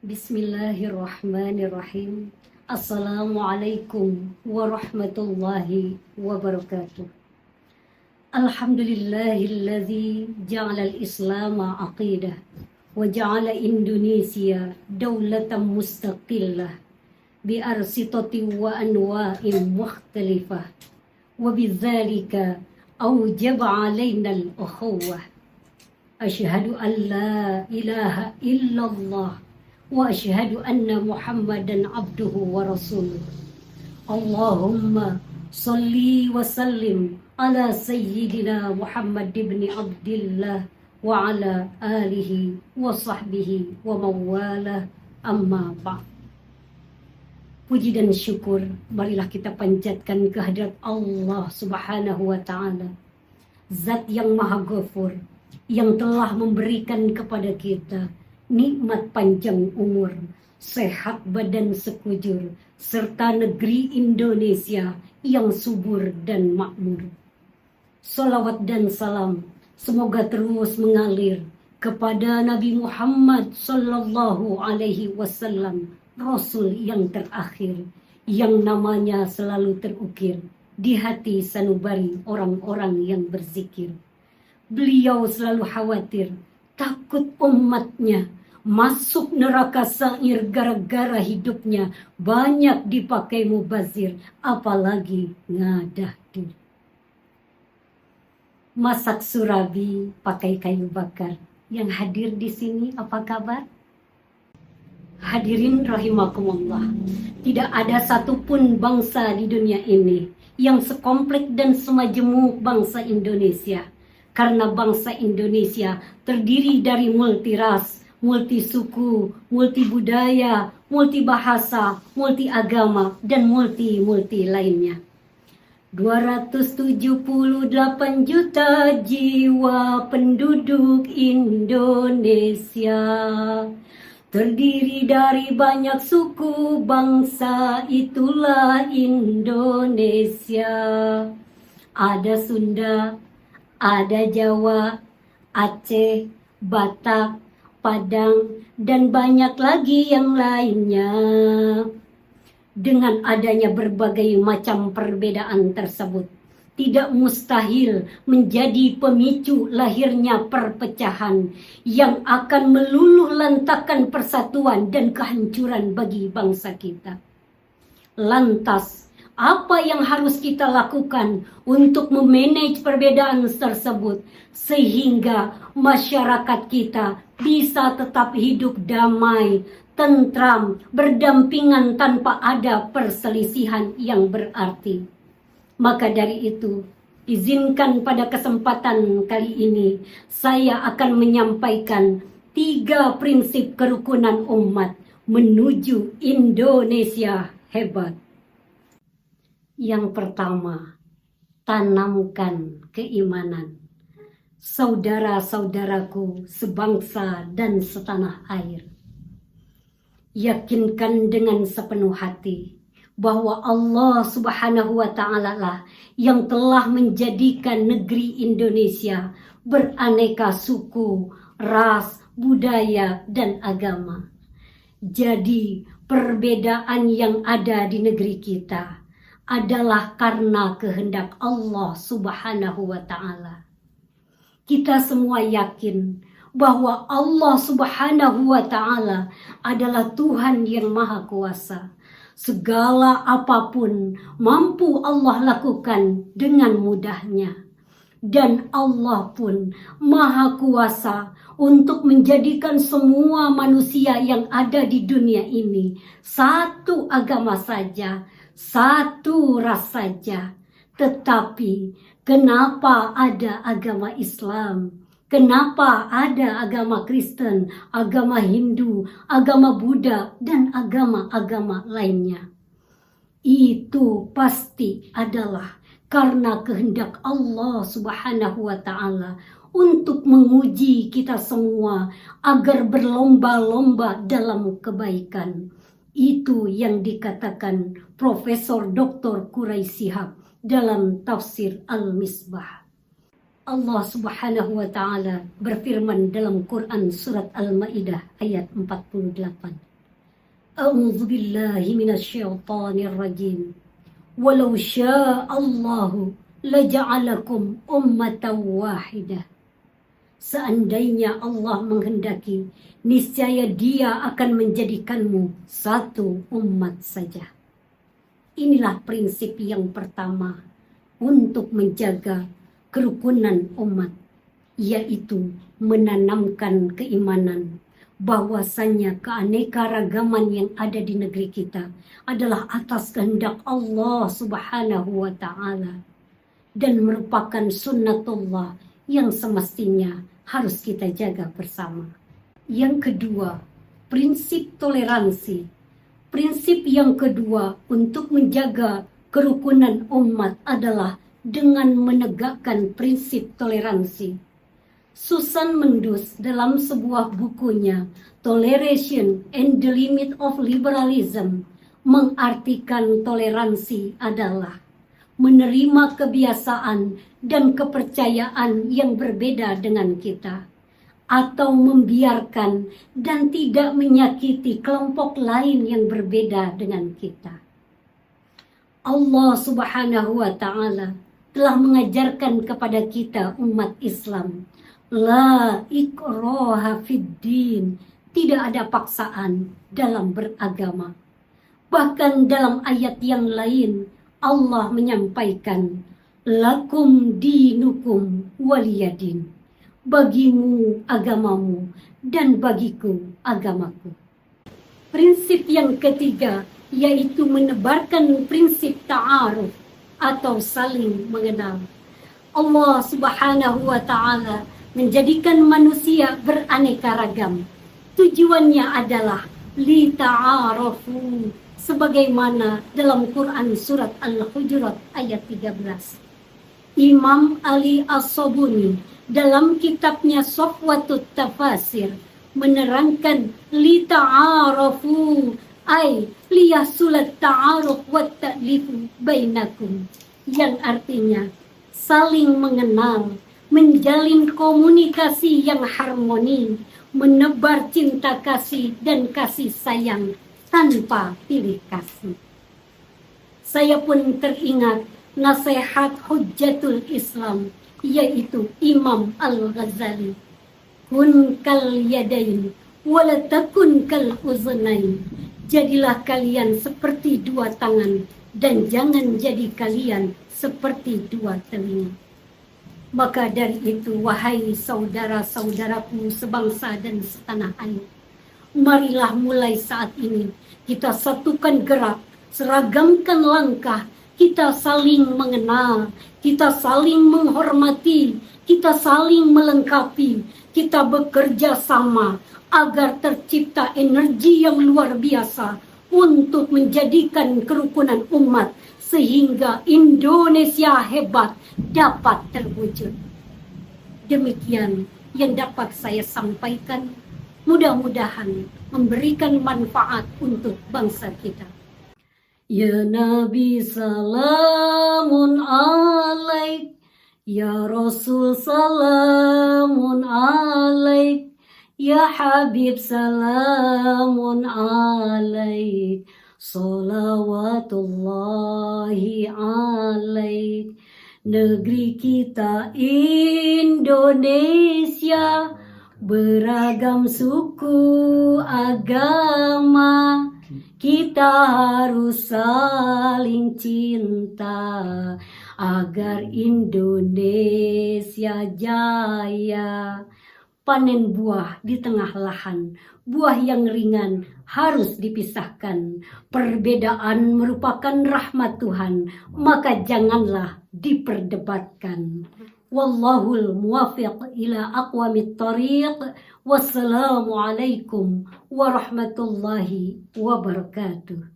Bismillahirrahmanirrahim. Assalamualaikum warahmatullahi wabarakatuh. Alhamdulillahilladzi ja'ala al-Islam aqidah wa ja'ala Indonesia daulatan mustaqillah bi arsitati wa anwa'in mukhtalifah wa bidzalika awjaba 'alaina al-ukhuwah. Asyhadu an la ilaha illallah wa asyhadu anna Muhammadan abduhu wa rasuluh. Allahumma salli wa sallim ala sayyidina Muhammad ibn Abdillah wa ala alihi wa sahbihi wa mawalah, amma ba'd. Puji dan syukur marilah kita panjatkan kehadirat Allah Subhanahu wa ta'ala, Zat yang Maha Ghafur, yang telah memberikan kepada kita nikmat panjang umur, sehat badan sekujur, serta negeri Indonesia yang subur dan makmur. Salawat dan salam semoga terus mengalir kepada Nabi Muhammad sallallahu alaihi wasallam, Rasul yang terakhir, yang namanya selalu terukir di hati sanubari orang-orang yang berzikir. Beliau selalu khawatir, takut umatnya masuk neraka sa'ir gara-gara hidupnya banyak dipakai mubazir, apalagi ngadah diri. Masak surabi pakai kayu bakar. Yang hadir di sini apa kabar? Hadirin rahimakumullah, tidak ada satupun bangsa di dunia ini yang sekomplek dan semajemuk bangsa Indonesia. Karena bangsa Indonesia terdiri dari multi ras, multi suku, multi budaya, multi bahasa, multi agama, dan multi lainnya. 278 juta jiwa penduduk Indonesia, terdiri dari banyak suku bangsa, itulah Indonesia. Ada Sunda, ada Jawa, Aceh, Batak, Padang, dan banyak lagi yang lainnya. Dengan adanya berbagai macam perbedaan tersebut, tidak mustahil menjadi pemicu lahirnya perpecahan yang akan meluluh lantakkan persatuan dan kehancuran bagi bangsa kita. Lantas, apa yang harus kita lakukan untuk memanage perbedaan tersebut sehingga masyarakat kita bisa tetap hidup damai, tentram, berdampingan tanpa ada perselisihan yang berarti? Maka dari itu, izinkan pada kesempatan kali ini saya akan menyampaikan 3 prinsip kerukunan umat menuju Indonesia hebat. Yang pertama, tanamkan keimanan. Saudara-saudaraku sebangsa dan setanah air, yakinkan dengan sepenuh hati bahwa Allah Subhanahu wa ta'ala lah yang telah menjadikan negeri Indonesia beraneka suku, ras, budaya, dan agama. Jadi perbedaan yang ada di negeri kita adalah karena kehendak Allah Subhanahu wa ta'ala. Kita semua yakin bahwa Allah Subhanahu wa ta'ala adalah Tuhan yang Maha Kuasa. Segala apapun mampu Allah lakukan dengan mudahnya. Dan Allah pun Maha Kuasa untuk menjadikan semua manusia yang ada di dunia ini satu agama saja, satu ras saja. Tetapi kenapa ada agama Islam? Kenapa ada agama Kristen, agama Hindu, agama Buddha, dan agama-agama lainnya? Itu pasti adalah karena kehendak Allah Subhanahu wa ta'ala untuk menguji kita semua agar berlomba-lomba dalam kebaikan. Itu yang dikatakan Profesor Dr. Quraisy Shihab dalam tafsir Al-Misbah. Allah Subhanahu wa ta'ala berfirman dalam Quran surat Al-Maidah ayat 48. A'udzu billahi minasyaitonir rajim. Walau sya'allahu laja'alakum ummatan wahidah. Seandainya Allah menghendaki, niscaya Dia akan menjadikanmu satu umat saja. Inilah prinsip yang pertama untuk menjaga kerukunan umat, yaitu menanamkan keimanan bahwasanya keanekaragaman yang ada di negeri kita adalah atas kehendak Allah Subhanahu wa Ta'ala dan merupakan sunnatullah yang semestinya harus kita jaga bersama. Yang kedua, prinsip toleransi. Prinsip yang kedua untuk menjaga kerukunan umat adalah dengan menegakkan prinsip toleransi. Susan Mendus dalam sebuah bukunya Toleration and the Limit of Liberalism mengartikan toleransi adalah menerima kebiasaan dan kepercayaan yang berbeda dengan kita, atau membiarkan dan tidak menyakiti kelompok lain yang berbeda dengan kita. Allah Subhanahu wa Ta'ala telah mengajarkan kepada kita umat Islam, la ikraha fid din, tidak ada paksaan dalam beragama. Bahkan dalam ayat yang lain Allah menyampaikan, lakum dinukum waliyadin, bagimu agamamu dan bagiku agamaku. Prinsip yang ketiga yaitu menebarkan prinsip ta'aruf atau saling mengenal. Allah Subhanahu wa Ta'ala menjadikan manusia beraneka ragam. Tujuannya adalah li ta'arafu, sebagaimana dalam Quran surat Al-Hujurat ayat 13. Imam Ali As-Sabuni dalam kitabnya Safwatut Tafasir menerangkan li ta'arafu ay liyahsulat ta'aruf wa ta'lifu bainakum, yang artinya saling mengenal, menjalin komunikasi yang harmoni, menebar cinta kasih dan kasih sayang tanpa pilih kasih. Saya pun teringat nasihat Hujjatul Islam, yaitu Imam Al-Ghazali, kun kal yadain wala takun kal uzunain, jadilah kalian seperti dua tangan dan jangan jadi kalian seperti dua telinga. Maka dari itu, wahai saudara-saudaraku sebangsa dan setanah air, marilah mulai saat ini kita satukan gerak, seragamkan langkah, kita saling mengenal, kita saling menghormati, kita saling melengkapi, kita bekerja sama agar tercipta energi yang luar biasa untuk menjadikan kerukunan umat sehingga Indonesia hebat dapat terwujud. Demikian yang dapat saya sampaikan, mudah-mudahan memberikan manfaat untuk bangsa kita. Ya Nabi salamun alaik, Ya Rasul salamun alaik, Ya Habib salamun alaik, salawatullahi alaik. Negeri kita Indonesia, beragam suku agama, kita harus saling cinta agar Indonesia jaya. Panen buah di tengah lahan, buah yang ringan harus dipisahkan. Perbedaan merupakan rahmat Tuhan, maka janganlah diperdebatkan. Wallahul muwafiq ila aqwamit thariq. Wassalamualaikum warahmatullahi wabarakatuh.